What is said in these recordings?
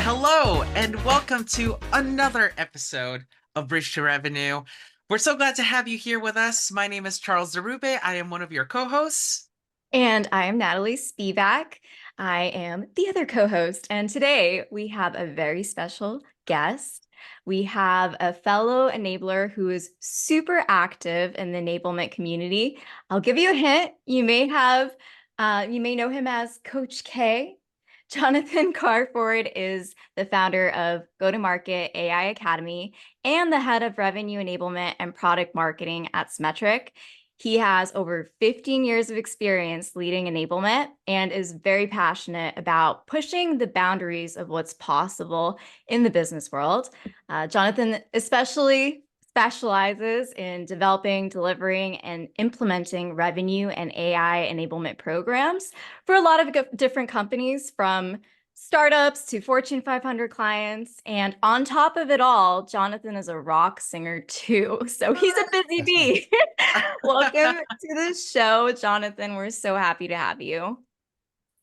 Hello, and welcome to another episode of Bridge to Revenue. We're so glad to have you here with us. My name is Charles Derube. I am one of your co-hosts. And I am Natalie Spivak. I am the other co-host. And today we have a very special guest. We have a fellow enabler who is super active in the enablement community. I'll give you a hint. You may know him as Coach K. Jonathan Kvarfordt is the founder of Go-to-Market AI Academy and the head of revenue enablement and product marketing at Simetrik. He has over 15 years of experience leading enablement and is very passionate about pushing the boundaries of what's possible in the business world. Jonathan especially specializes in developing, delivering, and implementing revenue and AI enablement programs for a lot of different companies, from startups to Fortune 500 clients. And on top of it all, Jonathan is a rock singer too. So he's a busy bee. Welcome to the show, Jonathan. We're so happy to have you.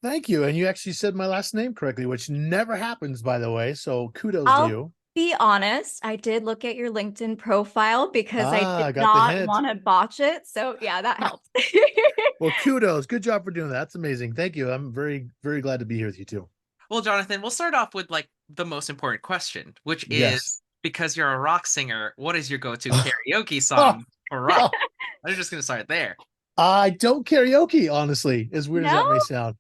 Thank you. And you actually said my last name correctly, which never happens, by the way. So kudos to I'll you. be honest, I did look at your LinkedIn profile because I did Got the not hint. want to botch it. So yeah, that helps. Well, kudos. Good job for doing that. That's amazing. Thank you. I'm very, very glad to be here with you too. Well, Jonathan, we'll start off with the most important question, which Yes. is, because you're a rock singer, what is your go-to karaoke Oh, song for rock? I'm just gonna start there. I don't karaoke, honestly, as weird as No? that may sound.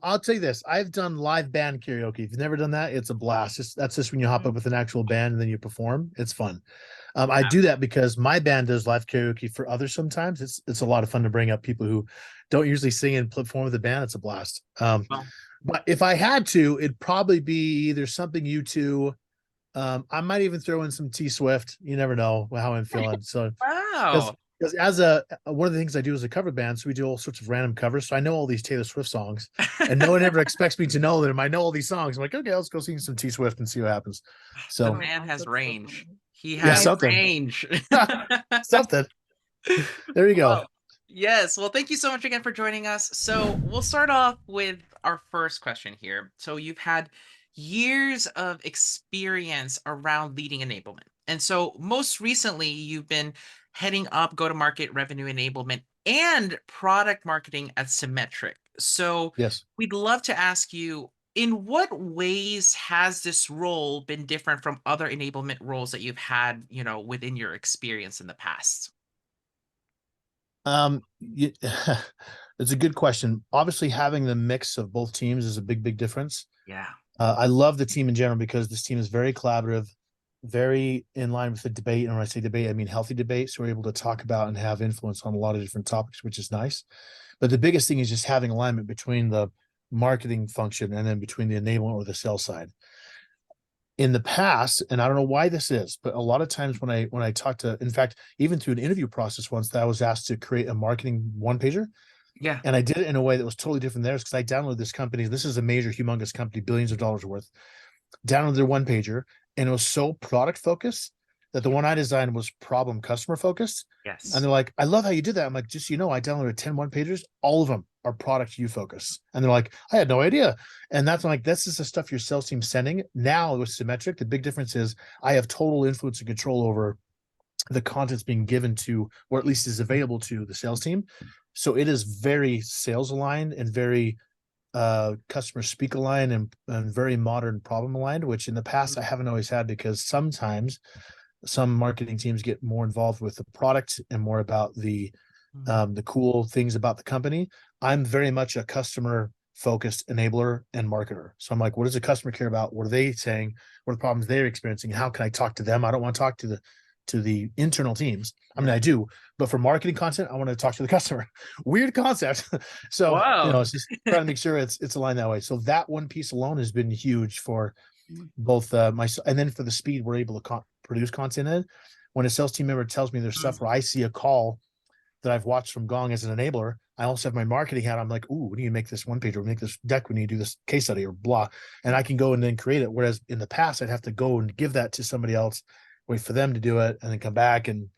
I'll tell you this. I've done live band karaoke. If you've never done that, it's a blast. That's just when you hop up with an actual band and then you perform. It's fun. I do that because my band does live karaoke for others sometimes. It's a lot of fun to bring up people who don't usually sing and perform with the band. It's a blast. Well, But if I had to, it'd probably be either something U2. I might even throw in some T Swift. You never know how I'm feeling. So wow. because as one of the things I do as a cover band, so we do all sorts of random covers. So I know all these Taylor Swift songs, and no one ever expects me to know them. I know all these songs. I'm like, okay, let's go sing some T Swift and see what happens. The So man has That's so range. funny. He yeah, has something, range. something. There you go. Well, yes. Well, thank you so much again for joining us. So we'll start off with our first question here. So you've had years of experience around leading enablement. And so most recently, you've been heading up go-to-market revenue enablement and product marketing at Simetrik. So Yes. we'd love to ask you, in what ways has this role been different from other enablement roles that you've had, within your experience in the past? It's a good question. Obviously, having the mix of both teams is a big, big difference. Yeah. I love the team in general because this team is very collaborative, very in line with the debate. And when I say debate, I mean healthy debate. So we're able to talk about and have influence on a lot of different topics, which is nice. But the biggest thing is just having alignment between the marketing function and then between the enablement or the sales side. In the past, and I don't know why this is, but a lot of times when I talk to, in fact, even through an interview process once, that I was asked to create a marketing one pager, Yeah. and I did it in a way that was totally different theirs because I downloaded this company. This is a major, humongous company, billions of dollars worth. Downloaded their one pager, and it was so product focused that the one I designed was problem customer focused. Yes. And they're like, I love how you did that. I'm like, just, I downloaded 10 one pagers. All of them are product you focus. And they're like, I had no idea. And that's like, this is the stuff your sales team's sending. Now with Simetrik, the big difference is I have total influence and control over the content's being given to, or at least is available to the sales team. So it is very sales aligned and very customer speak aligned and very modern problem aligned, which in the past I haven't always had because sometimes some marketing teams get more involved with the product and more about the cool things about the company. I'm very much a customer focused enabler and marketer. So I'm like, what does the customer care about? What are they saying? What are the problems they're experiencing? How can I talk to them? I don't want to talk to the internal teams. I mean, I do, but for marketing content, I want to talk to the customer. Weird concept. So, Whoa. it's just trying to make sure it's aligned that way. So that one piece alone has been huge for both and then for the speed we're able to produce content in. When a sales team member tells me there's stuff where I see a call that I've watched from Gong as an enabler, I also have my marketing hat. I'm like, ooh, we need to make this one page or make this deck. We need to do this case study or blah. And I can go and then create it. Whereas in the past, I'd have to go and give that to somebody else, wait for them to do it, and then come back. And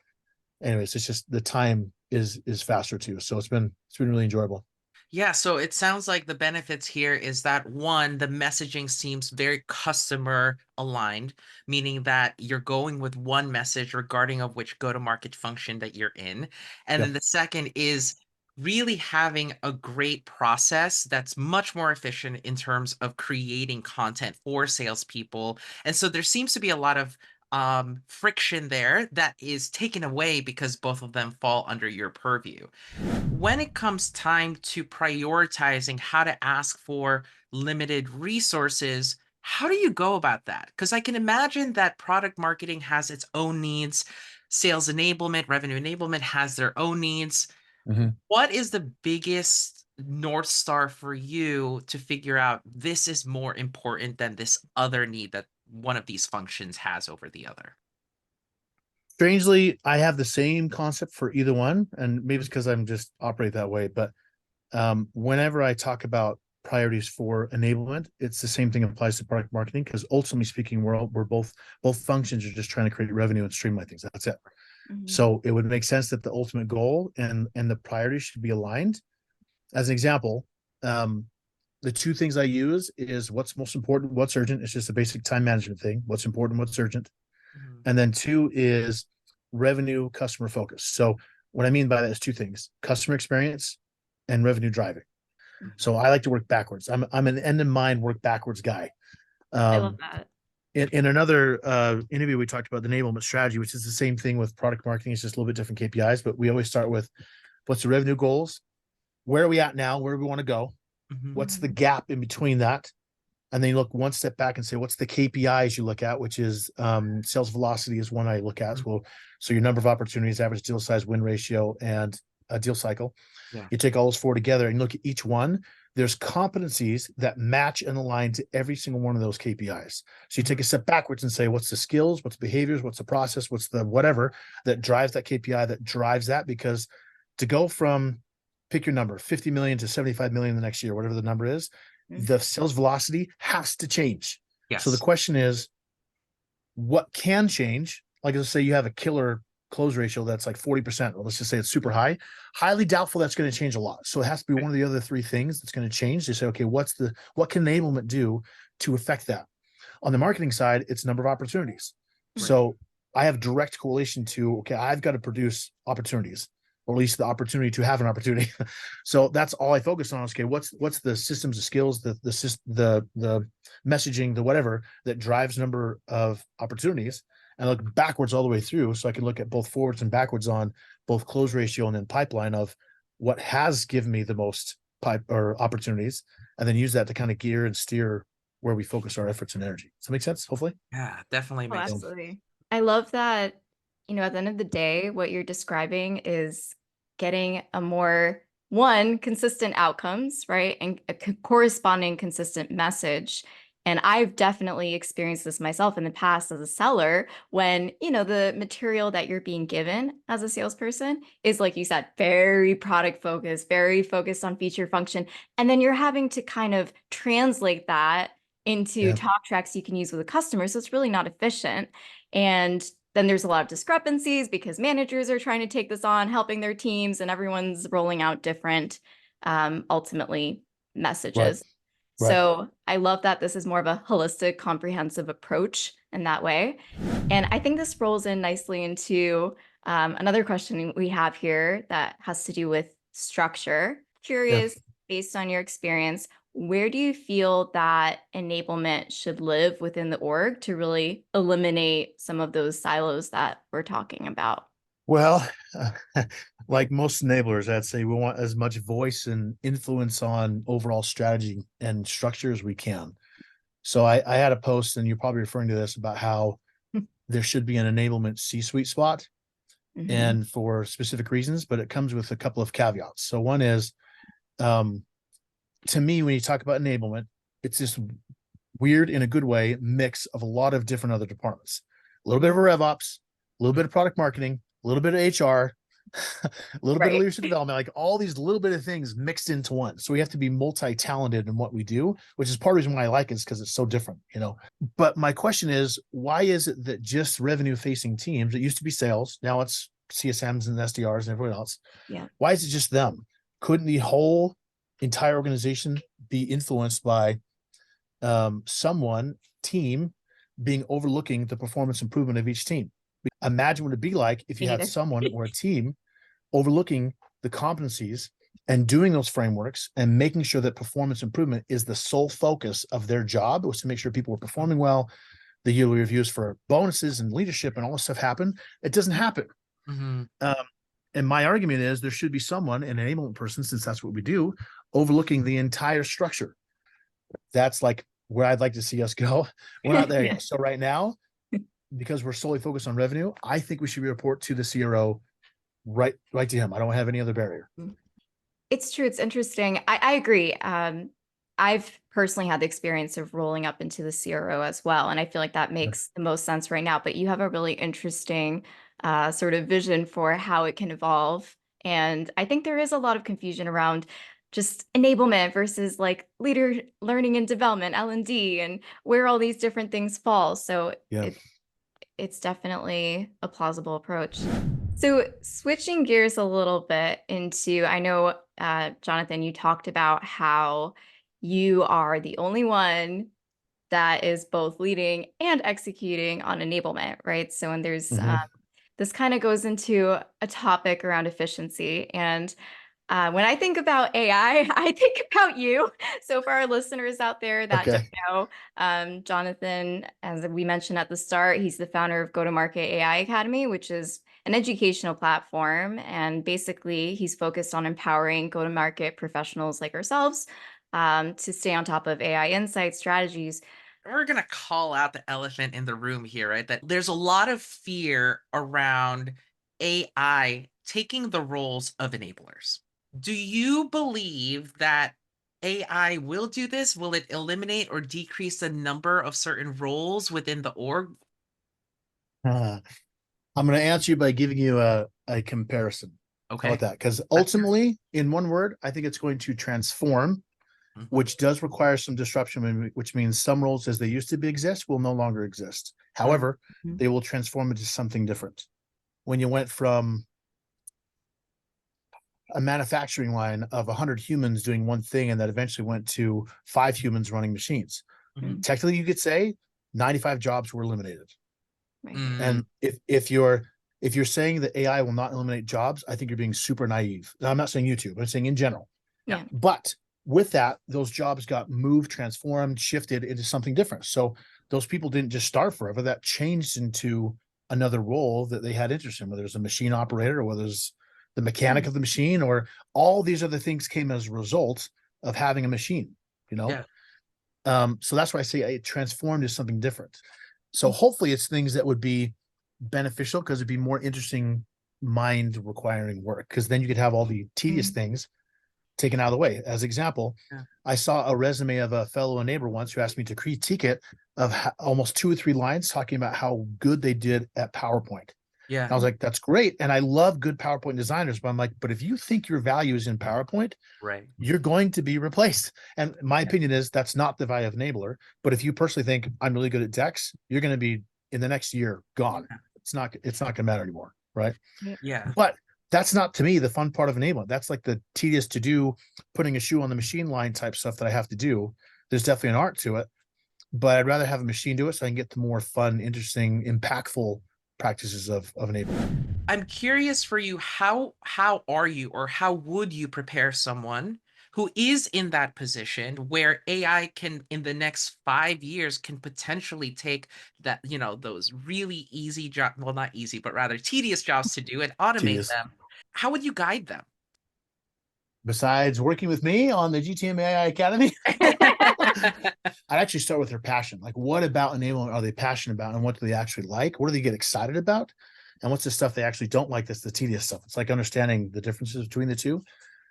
anyways, it's just the time is faster too. So it's been really enjoyable. Yeah, so it sounds like the benefits here is that one, the messaging seems very customer aligned, meaning that you're going with one message regarding of which go-to-market function that you're in. And then Yep. the second is really having a great process that's much more efficient in terms of creating content for salespeople. And so there seems to be a lot of friction there that is taken away because both of them fall under your purview. When it comes time to prioritizing how to ask for limited resources, how do you go about that? Because I can imagine that product marketing has its own needs, sales enablement, revenue enablement has their own needs. Mhm. What is the biggest North Star for you to figure out this is more important than this other need that one of these functions has over the other? Strangely, I have the same concept for either one, and maybe it's because I'm just operate that way. But whenever I talk about priorities for enablement, it's the same thing applies to product marketing because ultimately speaking, we're both functions are just trying to create revenue and streamline things. That's it. Mhm. So it would make sense that the ultimate goal and the priorities should be aligned. As an example, um, the two things I use is what's most important, what's urgent. It's just a basic time management thing. What's important, what's urgent. Mhm. And then two is revenue customer focus. So what I mean by that is two things: customer experience and revenue driving. Mhm. So I like to work backwards. I'm an end in mind, work backwards guy. I love Um, that. in another interview, we talked about the enablement strategy, which is the same thing with product marketing. It's just a little bit different KPIs, but we always start with what's the revenue goals? Where are we at now? Where do we want to go? Mhm. What's the Mhm. gap in between that? And then you look one step back and say, what's the KPIs you look at, which is sales velocity is one I look at. Well, so your number of opportunities, average deal size, win ratio, and a deal cycle. Yeah. You take all those four together and look at each one. There's competencies that match and align to every single one of those KPIs. So you take Mhm. a step backwards and say, what's the skills, what's the behaviors, what's the process, what's the whatever that drives that KPI, that drives that. Because to go from pick your number, 50 million to 75 million the next year, whatever the number is, Mhm. the sales velocity has to change. So the Yes. question is, what can change? Like, let's say you have a killer close ratio that's like 40%, or let's just say it's super high. Highly doubtful that's going to change a lot. So it has to be Right. one of the other three things that's going to change. They say, okay, what can enablement do to affect that? On the marketing side, it's number of opportunities. Right. So I have direct correlation to, okay, I've got to produce opportunities, or at least the opportunity to have an opportunity. So that's all I focus on. Is, okay, what's the systems, the skills, the messaging, the whatever that drives number of opportunities, and I look backwards all the way through, so I can look at both forwards and backwards on both close ratio and then pipeline of what has given me the most pipe or opportunities, and then use that to kind of gear and steer where we focus our efforts and energy. Does that make sense? Hopefully. Yeah, definitely Oh, makes. So, absolutely. I love that, at the end of the day, what you're describing is getting a more, one, consistent outcomes, right? And a corresponding consistent message. And I've definitely experienced this myself in the past as a seller when, the material that you're being given as a salesperson is, like you said, very product focused, very focused on feature function. And then you're having to kind of translate that into yeah, talk tracks you can use with a customer. So it's really not efficient. And then there's a lot of discrepancies because managers are trying to take this on, helping their teams, and everyone's rolling out different, ultimately, right, messages. right. So I love that this is more of a holistic, comprehensive approach in that way. And I think this rolls in nicely into another question we have here that has to do with structure. Yeah. Curious, based on your experience, where do you feel that enablement should live within the org to really eliminate some of those silos that we're talking about? Well, like most enablers, I'd say we want as much voice and influence on overall strategy and structure as we can. So I had a post, and you're probably referring to this, about how there should be an enablement C-suite spot, Mhm. and for specific reasons, but it comes with a couple of caveats. So one is, um, to me, when you talk about enablement, it's this weird, in a good way, mix of a lot of different other departments. A little bit of a RevOps, a little bit of product marketing, a little bit of HR, a little bit of Right. leadership development, like all these little bit of things mixed into one. So we have to be multi-talented in what we do, which is part of the reason why I like it, is because it's so different. But my question is, why is it that just revenue facing teams, it used to be sales, now it's CSMs and SDRs and everyone else, Yeah. why is it just them? Couldn't the whole entire organization be influenced by team being overlooking the performance improvement of each team. Imagine what it'd be like if you had someone or a team overlooking the competencies and doing those frameworks and making sure that performance improvement is the sole focus of their job, was to make sure people were performing well. The yearly reviews for bonuses and leadership and all this stuff happen. It doesn't happen. Mm-hmm. And my argument is there should be someone, an enablement person, since that's what we do, overlooking the entire structure. That's like where I'd like to see us go. We're not there yet. So right now, because we're solely focused on revenue, I think we should report to the CRO, right to him. I don't have any other barrier. It's true. It's interesting. I agree. I've personally had the experience of rolling up into the CRO as well. And I feel like that makes the most sense right now. But you have a really interesting sort of vision for how it can evolve. And I think there is a lot of confusion around just enablement versus like leader learning and development, L&D, and where all these different things fall. So it's definitely a plausible approach. So switching gears a little bit into, I know, Jonathan, you talked about how you are the only one that is both leading and executing on enablement, right? So, and there's, this kind of goes into a topic around efficiency. And when I think about AI, I think about you. So for our listeners out there that don't know, Jonathan, as we mentioned at the start, he's the founder of Go-to-Market AI Academy, which is an educational platform. And basically, he's focused on empowering go-to-market professionals like ourselves to stay on top of AI insights, strategies. We're going to call out the elephant in the room here, right? That there's a lot of fear around AI taking the roles of enablers. Do you believe that AI will do this? Will it eliminate or decrease the number of certain roles within the org? I'm going to answer you by giving you a comparison. Okay. How about that? Because ultimately, in one word, I think it's going to transform, which does require some disruption, which means some roles as they used to exist will no longer exist. However, they will transform into something different. When you went from a manufacturing line of 100 humans doing one thing and that eventually went to 5 humans running machines, technically you could say 95 jobs were eliminated. And if you're saying that AI will not eliminate jobs, I think you're being super naive. Now, I'm not saying YouTube, I'm saying in general. But with that, those jobs got moved, transformed, shifted into something different. So those people didn't just starve forever. That changed into another role that they had interest in, whether it's a machine operator or whether it's the mechanic of the machine, or all these other things came as a result of having a machine, so that's why I say it transformed to something different. So hopefully it's things that would be beneficial, because it'd be more interesting mind requiring work, because then you could have all the tedious things taken out of the way. As example, I saw a resume of a fellow neighbor once who asked me to critique it, of almost 2 or 3 lines talking about how good they did at PowerPoint. And I was like, that's great. And I love good PowerPoint designers, but I'm like, but if you think your value is in PowerPoint, you're going to be replaced. And my opinion is that's not the value of enabler. But if you personally think I'm really good at decks, you're going to be in the next year gone. It's not going to matter anymore. Right. But that's not, to me, the fun part of enablement. That's like the tedious to do, putting a shoe on the machine line type stuff that I have to do. There's definitely an art to it, but I'd rather have a machine do it so I can get the more fun, interesting, impactful practices of enablement. I'm curious for you, how are you, or how would you prepare someone who is in that position where AI can, in the next 5 years, can potentially take that, those really easy job, well, not easy, but rather tedious jobs to do and automate them? How would you guide them? Besides working with me on the GTM AI Academy, I'd actually start with their passion. Like, what about enablement are they passionate about, and what do they actually like? What do they get excited about? And what's the stuff they actually don't like? That's the tedious stuff. It's like understanding the differences between the two,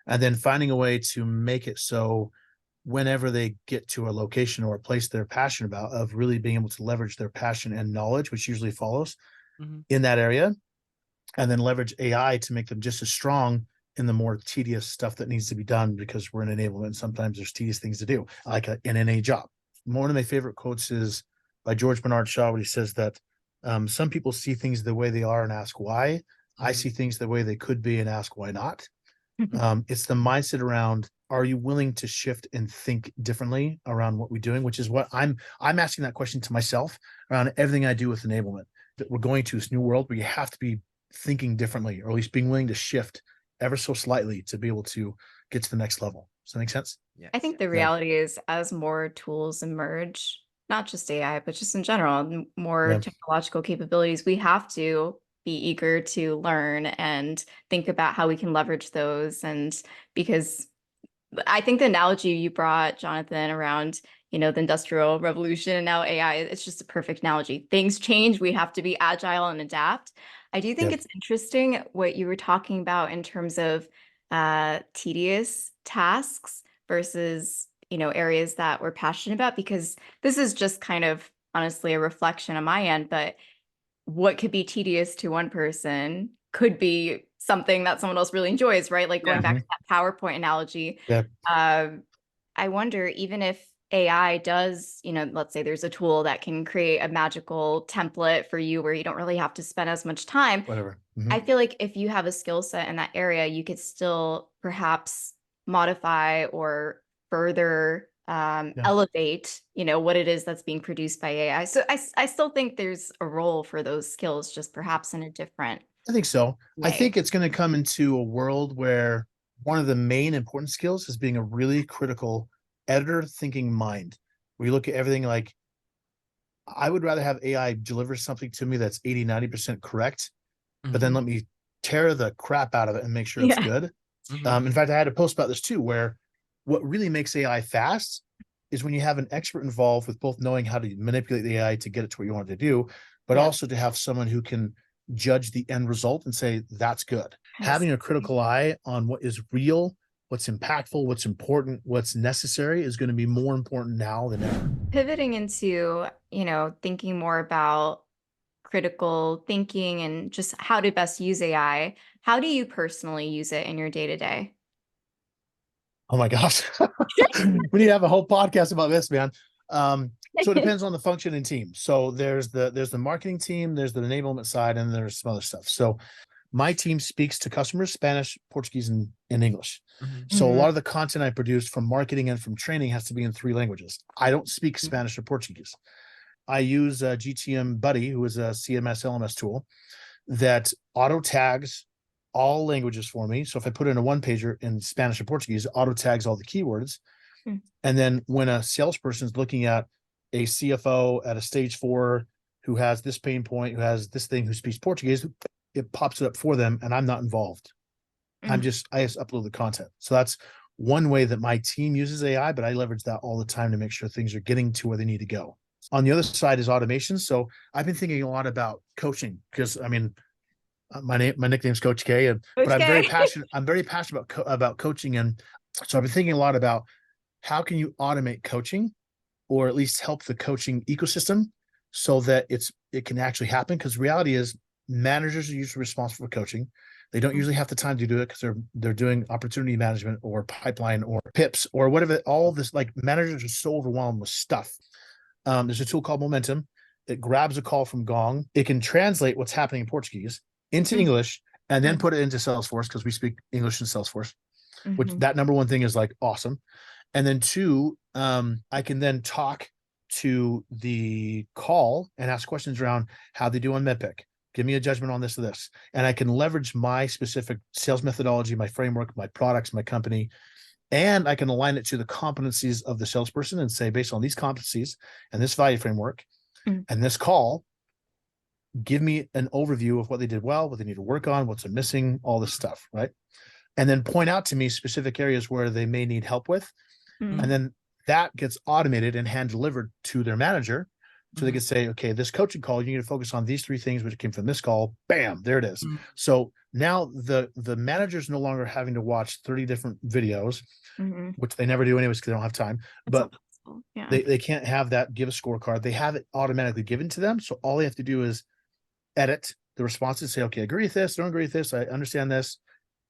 and then finding a way to make it so whenever they get to a location or a place they're passionate about, of really being able to leverage their passion and knowledge, which usually follows in that area, and then leverage AI to make them just as strong in the more tedious stuff that needs to be done, because we're in enablement and sometimes there's tedious things to do, like in any job. One of my favorite quotes is by George Bernard Shaw, where he says that some people see things the way they are and ask why. I see things the way they could be and ask why not. It's the mindset around, are you willing to shift and think differently around what we're doing, which is what I'm asking that question to myself around everything I do with enablement. That we're going to this new world where you have to be thinking differently, or at least being willing to shift ever so slightly to be able to get to the next level. Does that make sense? Yes. I think the reality is as more tools emerge, not just AI, but just in general, more Yeah. technological capabilities, we have to be eager to learn and think about how we can leverage those. And because I think the analogy you brought, Jonathan, around, the Industrial Revolution and now AI, it's just a perfect analogy. Things change, we have to be agile and adapt. I do think Yeah. it's interesting what you were talking about in terms of tedious tasks versus, areas that we're passionate about, because this is just kind of honestly a reflection on my end, but what could be tedious to one person could be something that someone else really enjoys, right? Like going Yeah. back to that PowerPoint analogy. Yeah. I wonder, even if AI does, let's say there's a tool that can create a magical template for you where you don't really have to spend as much time. Whatever. I feel like if you have a skill set in that area, you could still perhaps modify or further Yeah. elevate, what it is that's being produced by AI. So I still think there's a role for those skills, just perhaps in a different I think so. I way. think it's going to come into a world where one of the main important skills is being a really critical editor thinking mind. Where you look at everything like, I would rather have AI deliver something to me that's 80, 90% correct, but then Mhm. let me tear the crap out of it and make sure it's Yeah. good. Mhm. In fact, I had a post about this too, where what really makes AI fast is when you have an expert involved with both knowing how to manipulate the AI to get it to what you want it to do, but Yeah. also to have someone who can judge the end result and say, that's good. Yes. Having a critical eye on what is real, what's impactful, what's important, what's necessary is going to be more important now than ever. Pivoting into, thinking more about critical thinking and just how to best use AI, how do you personally use it in your day to day? Oh my gosh. We need to have a whole podcast about this, man. So it depends on the function and team. So there's the marketing team, there's the enablement side, and there's some other stuff. So my team speaks to customers Spanish, Portuguese, and English. Mhm. So a lot of the content I produce from marketing and from training has to be in 3 languages. I don't speak Spanish or Portuguese. I use GTM Buddy, who is a CMS LMS tool that auto tags all languages for me. So if I put in a one pager in Spanish or Portuguese, it auto tags all the keywords. Mm. And then when a salesperson is looking at a CFO at a stage 4 who has this pain point, who has this thing, who speaks Portuguese, it pops it up for them, and I'm not involved. I just upload the content. So that's one way that my team uses AI, but I leverage that all the time to make sure things are getting to where they need to go. On the other side is automation. So I've been thinking a lot about coaching because my nickname's Coach K, but Coach I'm very K. passionate. I'm very passionate about coaching, and so I've been thinking a lot about how can you automate coaching, or at least help the coaching ecosystem, so that it can actually happen. Because reality is, managers are usually responsible for coaching. They don't usually have the time to do it because they're doing opportunity management or pipeline or PIPs or whatever. All this, like, managers are so overwhelmed with stuff. There's a tool called Momentum. It grabs a call from Gong. It can translate what's happening in Portuguese into English and then put it into Salesforce, because we speak English in Salesforce, which that number one thing is like awesome. And then two, I can then talk to the call and ask questions around how they do on MedPick. Give me a judgment on this or this. And I can leverage my specific sales methodology, my framework, my products, my company, and I can align it to the competencies of the salesperson and say, based on these competencies and this value framework and this call, give me an overview of what they did well, what they need to work on, what's missing, all this stuff, right? And then point out to me specific areas where they may need help with. And then that gets automated and hand delivered to their manager. So they can say, okay, this coaching call, you need to focus on these 3 things, which came from this call. Bam, there it is. So now the manager's no longer having to watch 30 different videos, which they never do anyways because they don't have time. But Yeah. they can't have that, give a scorecard. They have it automatically given to them. So all they have to do is edit the responses, say, okay, I agree with this, don't agree with this, I understand this,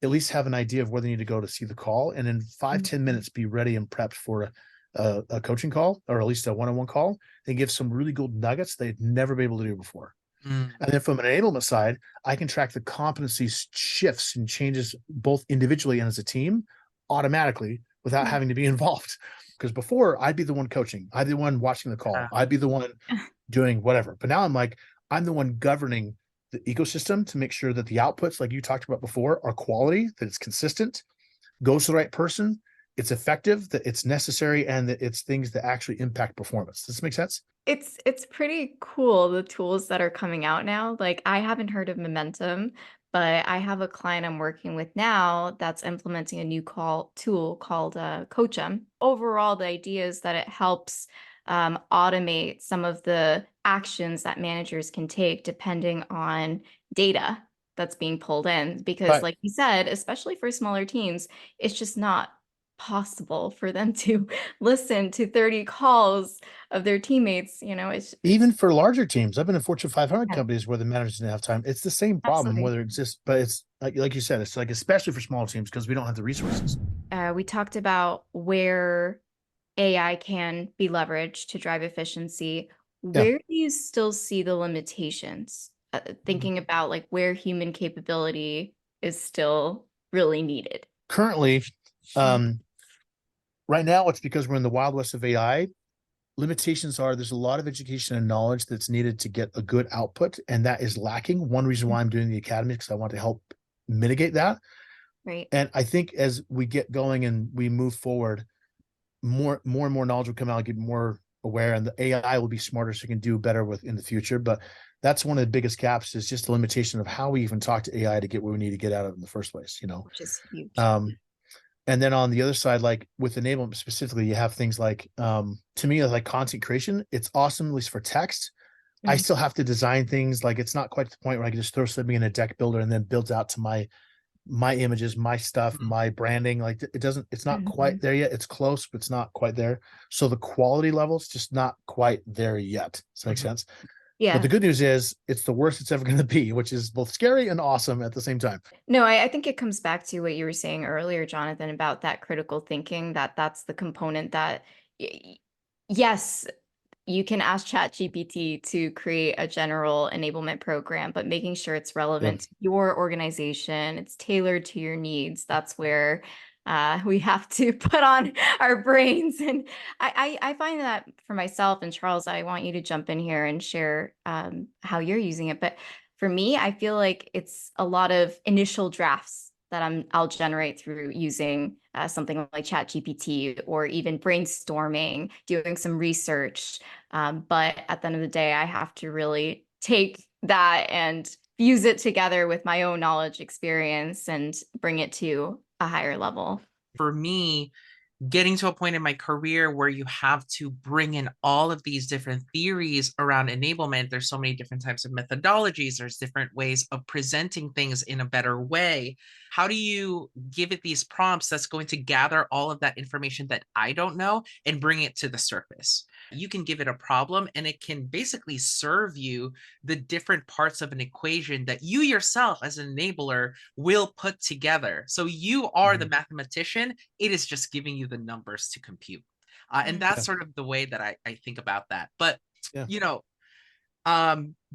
at least have an idea of where they need to go to see the call, and in 5-10 minutes be ready and prepped for a coaching call, or at least a one-on-one call, and give some really good nuggets they'd never be able to do before. Mm. And then from an enablement side, I can track the competency shifts and changes both individually and as a team automatically without Mm. having to be involved. Because before I'd be the one coaching, I'd be the one watching the call, I'd be the one doing whatever. But now I'm like, I'm the one governing the ecosystem to make sure that the outputs, like you talked about before, are quality, that it's consistent, goes to the right person, it's effective, that it's necessary, and that it's things that actually impact performance. Does this make sense? It's pretty cool, the tools that are coming out now. Like, I haven't heard of Momentum, but I have a client I'm working with now that's implementing a new tool called Coachum. Overall, the idea is that it helps automate some of the actions that managers can take depending on data that's being pulled in. Because, Right. like you said, especially for smaller teams, it's just not possible for them to listen to 30 calls of their teammates. Even for larger teams, I've been in Fortune 500 Yeah, companies where the managers didn't have time. It's the same problem, absolutely. whether it's just, but it's like you said, it's like especially for small teams because we don't have the resources. We talked about where AI can be leveraged to drive efficiency. Yeah. Where do you still see the limitations? Thinking about like where human capability is still really needed. Currently, um, right now, it's because we're in the wild west of AI. Limitations are there's a lot of education and knowledge that's needed to get a good output, and that is lacking. One reason why I'm doing the academy is because I want to help mitigate that. Right. And I think as we get going and we move forward, more and more knowledge will come out, get more aware, and the AI will be smarter so we can do better with in the future. But that's one of the biggest gaps is just the limitation of how we even talk to AI to get what we need to get out of it in the first place, you know. Which is huge. Um, and then on the other side, like with enablement specifically, you have things like to me, like content creation, it's awesome, at least for text. I Mm. still have to design things, like it's not quite to the point where I can just throw something in a deck builder and then builds out to my images, my stuff, Mm. my branding. Like it doesn't, it's not quite Mhm. there yet. It's close, but it's not quite there. So the quality level is just not quite there yet. Does that make Mhm. sense? But the Yeah. good news is it's the worst it's ever going to be, which is both scary and awesome at the same time. No, I think it comes back to what you were saying earlier, Jonathan, about that critical thinking, that's the component that, y- yes, you can ask ChatGPT to create a general enablement program, but making sure it's Yeah. relevant to your organization, it's tailored to your needs. That's where we have to put on our brains. And I find that for myself, and Charles, I want you to jump in here and share how you're using it. But for me, I feel like it's a lot of initial drafts that I'll generate through using something like ChatGPT, or even brainstorming, doing some research. But at the end of the day, I have to really take that and fuse it together with my own knowledge, experience, and bring it to a higher level. For me, getting to a point in my career where you have to bring in all of these different theories around enablement. There's so many different types of methodologies, there's different ways of presenting things in a better way. How do you give it these prompts that's going to gather all of that information that I don't know and bring it to the surface? You can give it a problem and it can basically serve you the different parts of an equation that you yourself as an enabler will put together. So you are the Mhm. mathematician, it is just giving you the numbers to compute. And Mm. that's Yeah. sort of the way that I think about that. But, Yeah. you know,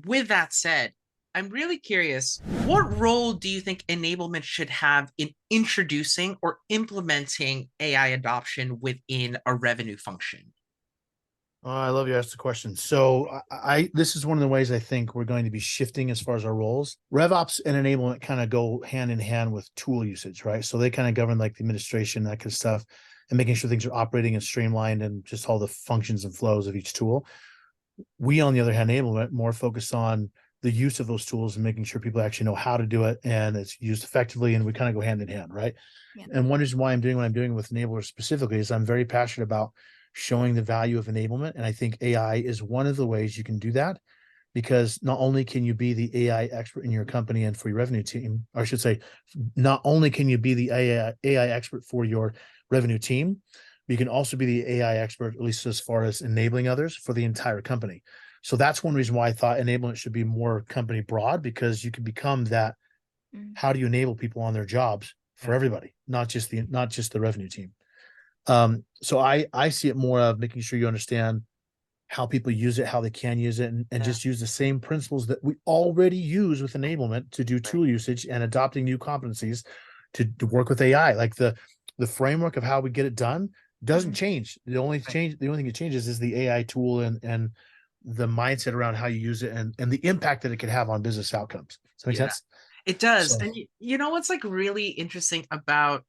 with that said, I'm really curious, what role do you think enablement should have in introducing or implementing AI adoption within a revenue function? Oh, I love you asked the question. So this is one of the ways I think we're going to be shifting as far as our roles. RevOps and enablement kind of go hand in hand with tool usage, right? So they kind of govern like the administration, that kind of stuff, and making sure things are operating and streamlined and just all the functions and flows of each tool. We, on the other hand, enablement more focused on the use of those tools and making sure people actually know how to do it and it's used effectively. And we kind of go hand in hand, right? Yeah. And one reason why I'm doing what I'm doing with enablers specifically is I'm very passionate about showing the value of enablement. And I think AI is one of the ways you can do that because not only can you be the AI expert in your company and for your revenue team, or I should say, not only can you be the AI expert for your revenue team, but you can also be the AI expert, at least as far as enabling others for the entire company. So that's one reason why I thought enablement should be more company broad because you can become that. Mm. How do you enable people on their jobs for Yeah. everybody, not just the revenue team? So I see it more of making sure you understand how people use it, how they can use it, and Yeah. just use the same principles that we already use with enablement to do Right. tool usage and adopting new competencies to work with AI. Like the framework of how we get it done doesn't change. The only thing it changes is the AI tool and the mindset around how you use it and the impact that it can have on business outcomes. Does that make Yeah, sense? it does. So And you know what's like really interesting about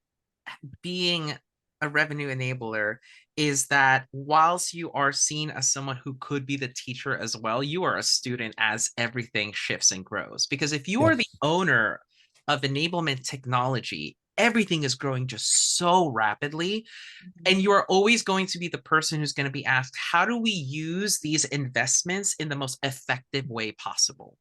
being a revenue enabler is that whilst you are seen as someone who could be the teacher as well, you are a student as everything shifts and grows. Because if you yeah, are the owner of enablement technology, everything is growing just so rapidly. And you are always going to be the person who's going to be asked, how do we use these investments in the most effective way possible?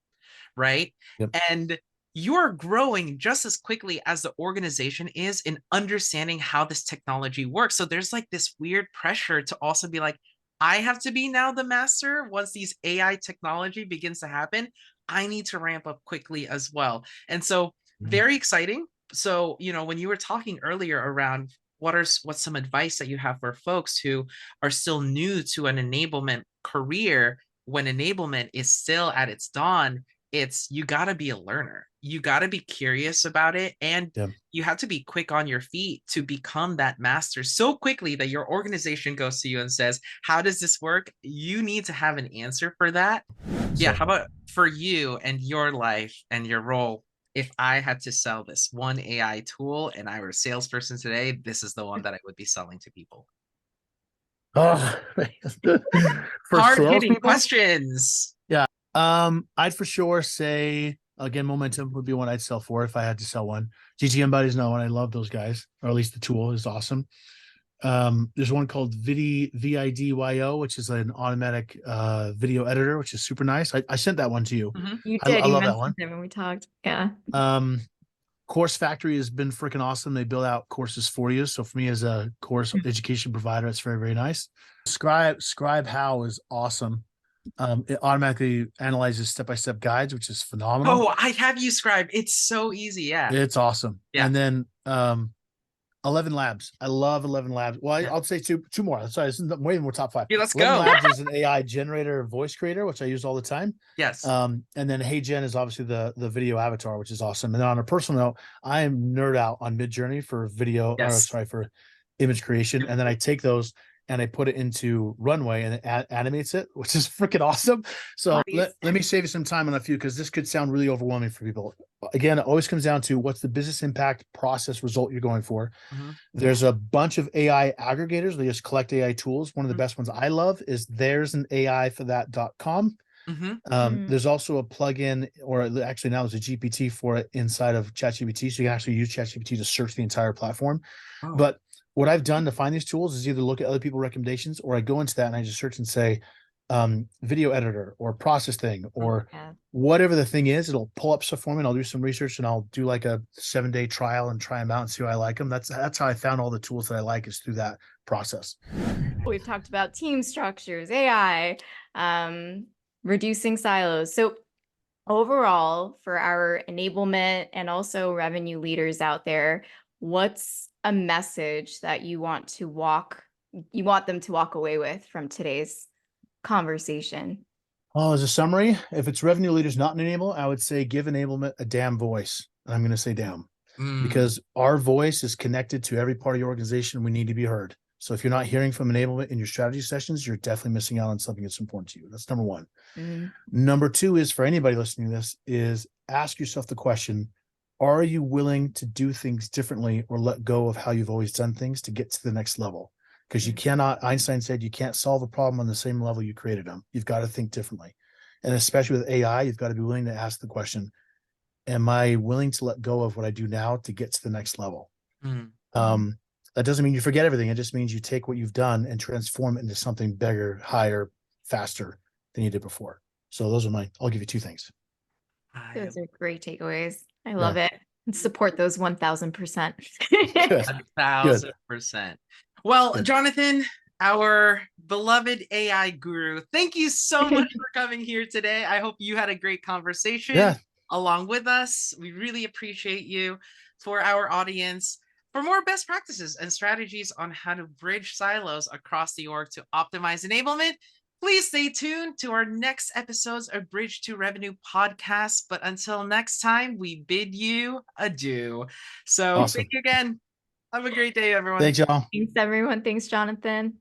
Right? yep, And you're growing just as quickly as the organization is in understanding how this technology works. So there's like this weird pressure to also be like, I have to be now the master once these AI technology begins to happen. I need to ramp up quickly as well. And so very exciting. So, when you were talking earlier around what's some advice that you have for folks who are still new to an enablement career when enablement is still at its dawn, it's you got to be a learner. You got to be curious about it. And yep. you have to be quick on your feet to become that master so quickly that your organization goes to you and says, how does this work? You need to have an answer for that. Yeah. So How about for you and your life and your role? If I had to sell this one AI tool and I were a salesperson today, this is the one that I would be selling to people. oh for Hard hitting salespeople, questions. yeah. I'd for sure say again, momentum would be one I'd sell for if I had to sell one. GTM buddies know, and I love those guys, or at least the tool is awesome. There's one called VIDYO, which is an automatic video editor, which is super nice. I sent that one to you. Mhm. You I did. You love that mentioned one. it when we talked. Yeah. Um, Course Factory has been freaking awesome. They build out courses for you. So for me as a course education provider, it's very, very nice. Scribe How is awesome. It automatically analyzes step-by-step guides, which is phenomenal. Oh, I have you scribe. It's so easy. Yeah. It's awesome. Yeah. And then 11 Labs. I love 11 Labs. Well, Yeah. I'll say two more. Sorry, this is way more top five. Yeah, let's 11 go. Labs is an AI generator voice creator, which I use all the time. Yes. And then HeyGen is obviously the video avatar, which is awesome. And then on a personal note, I am nerd out on Midjourney for video, or Yes. sorry, for image creation. And then I take those and I put it into Runway and it animates it, which is freaking awesome. So Nice. let me save you some time on a few because this could sound really overwhelming for people. Again, it always comes down to what's the business impact process result you're going for. Mhm. There's a bunch of AI aggregators. They just collect AI tools. One of the best ones I love is there's an AI for that.com. Mhm. There's also a plugin, or actually now there's a GPT for it inside of ChatGPT. So you can actually use ChatGPT to search the entire platform. Oh. But what I've done to find these tools is either look at other people's recommendations or I go into that and I just search and say, video editor or process thing or Yeah. whatever the thing is, it'll pull up stuff for me and I'll do some research and I'll do like a 7-day trial and try them out and see how I like them. That's how I found all the tools that I like, is through that process. We've talked about team structures, AI, reducing silos. So overall, for our enablement and also revenue leaders out there, what's a message that you want them to walk away with from today's conversation? Well, as a summary, if it's revenue leaders not enable, I would say give enablement a damn voice. And I'm going to say damn, Mm. because our voice is connected to every part of your organization. We need to be heard. So if you're not hearing from enablement in your strategy sessions, you're definitely missing out on something that's important to you. That's number one. Mhm. Number two is, for anybody listening to this, is ask yourself the question, are you willing to do things differently or let go of how you've always done things to get to the next level? Because you cannot, Einstein said, you can't solve a problem on the same level you created them. You've got to think differently. And especially with AI, you've got to be willing to ask the question, am I willing to let go of what I do now to get to the next level? Mm. That doesn't mean you forget everything. It just means you take what you've done and transform it into something bigger, higher, faster than you did before. So those are mine. I'll give you two things. Those are great takeaways. I Yeah. love it. Support those 1000%. Good. 1,000%. Well, Good. Jonathan, our beloved AI guru, thank you so much for coming here today. I hope you had a great conversation Yeah. along with us. We really appreciate you. For our audience, for more best practices and strategies on how to bridge silos across the org to optimize enablement, Please stay tuned to our next episodes of Bridge to Revenue podcast. But until next time, we bid you adieu. So Awesome. thank you again. Have a great day, everyone. Thanks, y'all. Thanks, everyone. Thanks, Jonathan.